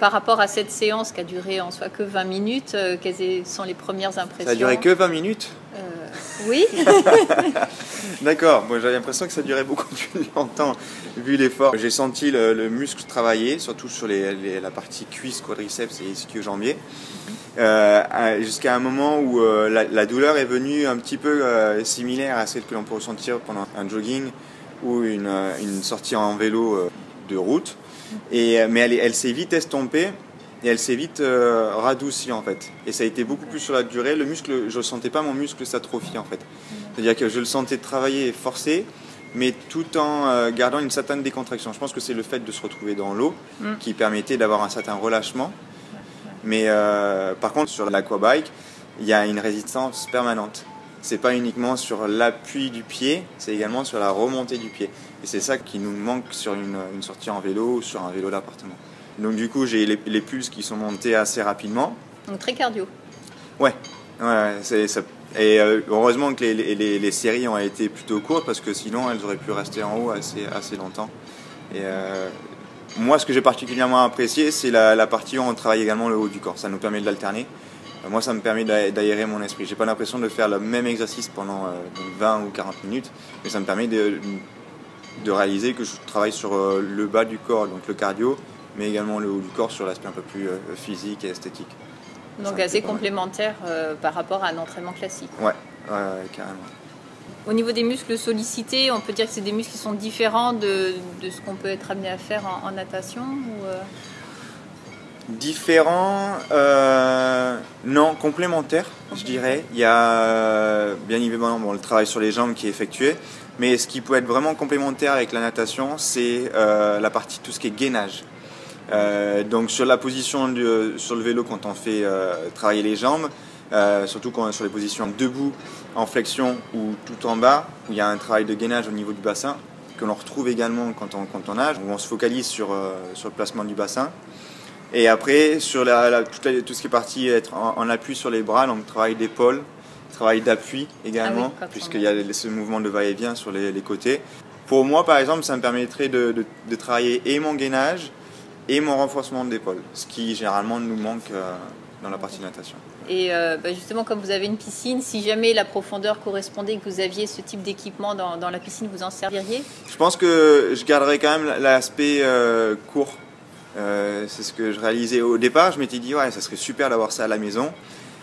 par rapport à cette séance qui a duré en soi que 20 minutes, quelles sont les premières impressions? Ça a duré que 20 minutes? Oui. D'accord, moi j'avais l'impression que ça durait beaucoup plus longtemps vu l'effort. J'ai senti le muscle travailler, surtout sur la partie cuisse, quadriceps et ischio-jambier, jusqu'à un moment où la douleur est venue un petit peu similaire à celle que l'on peut ressentir pendant un jogging ou une sortie en vélo de route. Mais elle s'est vite estompée et elle s'est vite radoucie en fait. Et ça a été beaucoup plus sur la durée. Le muscle, je ne sentais pas mon muscle s'atrophier en fait. C'est-à-dire que je le sentais travailler et forcer, mais tout en gardant une certaine décontraction. Je pense que c'est le fait de se retrouver dans l'eau qui permettait d'avoir un certain relâchement. Mais par contre, sur l'aquabike, il y a une résistance permanente. C'est pas uniquement sur l'appui du pied, c'est également sur la remontée du pied. Et c'est ça qui nous manque sur une sortie en vélo ou sur un vélo d'appartement. Donc du coup, j'ai les pulses qui sont montés assez rapidement. Donc très cardio. Ouais, et heureusement que les séries ont été plutôt courtes parce que sinon elles auraient pu rester en haut assez longtemps. Et moi, ce que j'ai particulièrement apprécié, c'est la partie où on travaille également le haut du corps. Ça nous permet de l'alterner. Moi, ça me permet d'aérer mon esprit. J'ai pas l'impression de faire le même exercice pendant 20 ou 40 minutes, mais ça me permet de réaliser que je travaille sur le bas du corps, donc le cardio, mais également le haut du corps sur l'aspect un peu plus physique et esthétique. Donc assez complémentaire par rapport à un entraînement classique. Ouais, carrément. Au niveau des muscles sollicités, on peut dire que c'est des muscles qui sont différents de ce qu'on peut être amené à faire en natation ou Différents, non, complémentaires, je dirais. Il y a bien évidemment le travail sur les jambes qui est effectué, mais ce qui peut être vraiment complémentaire avec la natation, c'est la partie tout ce qui est gainage. Donc sur la position sur le vélo quand on fait travailler les jambes, surtout quand on est sur les positions debout, en flexion ou tout en bas, où il y a un travail de gainage au niveau du bassin, que l'on retrouve également quand on nage, où on se focalise sur le placement du bassin. Et après, sur tout ce qui est parti être en appui sur les bras, donc travail d'épaule, travail d'appui également, puisqu'il y a ce mouvement de va-et-vient sur les côtés. Pour moi, par exemple, ça me permettrait de travailler et mon gainage et mon renforcement d'épaule, ce qui généralement nous manque dans la partie natation. Et justement, comme vous avez une piscine, si jamais la profondeur correspondait, que vous aviez ce type d'équipement dans la piscine, vous en serviriez? Je pense que je garderais quand même l'aspect court. C'est ce que je réalisais au départ. Je m'étais dit ouais, ça serait super d'avoir ça à la maison.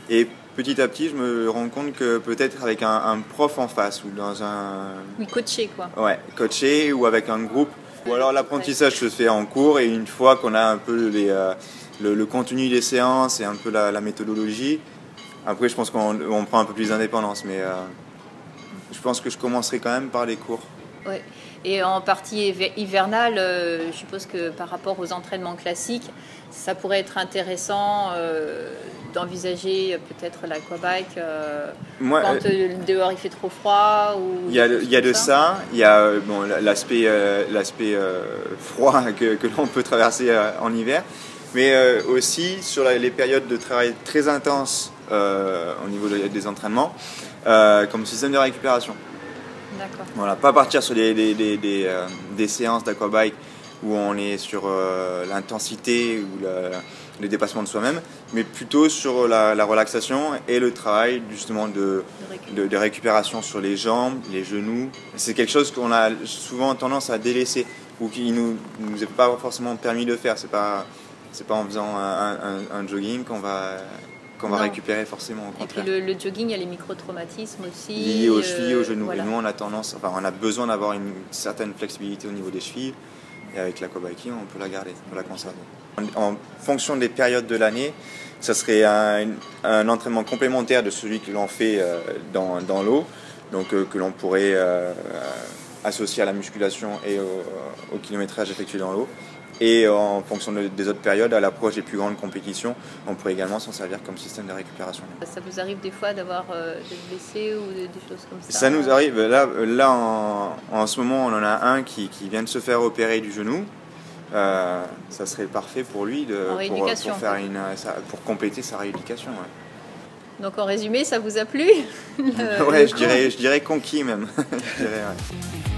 Et petit à petit, je me rends compte que peut-être avec un prof en face ou dans un... Oui, coaché quoi. Ouais, coaché ou avec un groupe. Ou alors l'apprentissage se fait en cours et une fois qu'on a un peu le contenu des séances et un peu la méthodologie, après je pense qu'on prend un peu plus d'indépendance. Mais je pense que je commencerai quand même par les cours. Ouais. Et en partie hivernale, je suppose que par rapport aux entraînements classiques, ça pourrait être intéressant d'envisager peut-être l'aquabike quand dehors il fait trop froid. Il y a de ça, il y a l'aspect froid que l'on peut traverser en hiver, mais aussi sur les périodes de travail très intenses au niveau des entraînements, comme système de récupération. Voilà, pas partir sur des séances d'aquabike où on est sur l'intensité ou le dépassement de soi-même, mais plutôt sur la relaxation et le travail justement de récupération sur les jambes, les genoux. C'est quelque chose qu'on a souvent tendance à délaisser ou qui nous est pas forcément permis de faire. C'est pas en faisant un jogging qu'on va récupérer forcément, au contraire. Et puis le jogging, il y a les micro-traumatismes aussi. Liés aux chevilles, aux genoux. Voilà. Et nous, on a besoin d'avoir une certaine flexibilité au niveau des chevilles. Et avec l'aquabiking, on peut la garder, on peut la conserver. En fonction des périodes de l'année, ça serait un entraînement complémentaire de celui que l'on fait dans l'eau, donc que l'on pourrait associer à la musculation et au kilométrage effectué dans l'eau. Et en fonction des autres périodes, à l'approche des plus grandes compétitions, on pourrait également s'en servir comme système de récupération. Ça vous arrive des fois d'avoir des blessés ou des choses comme ça? Ça nous arrive. Là en ce moment, on en a un qui vient de se faire opérer du genou. Ça serait parfait pour lui pour compléter sa rééducation. Ouais. Donc en résumé, ça vous a plu? Ouais, je dirais conquis même. Je dirais, ouais.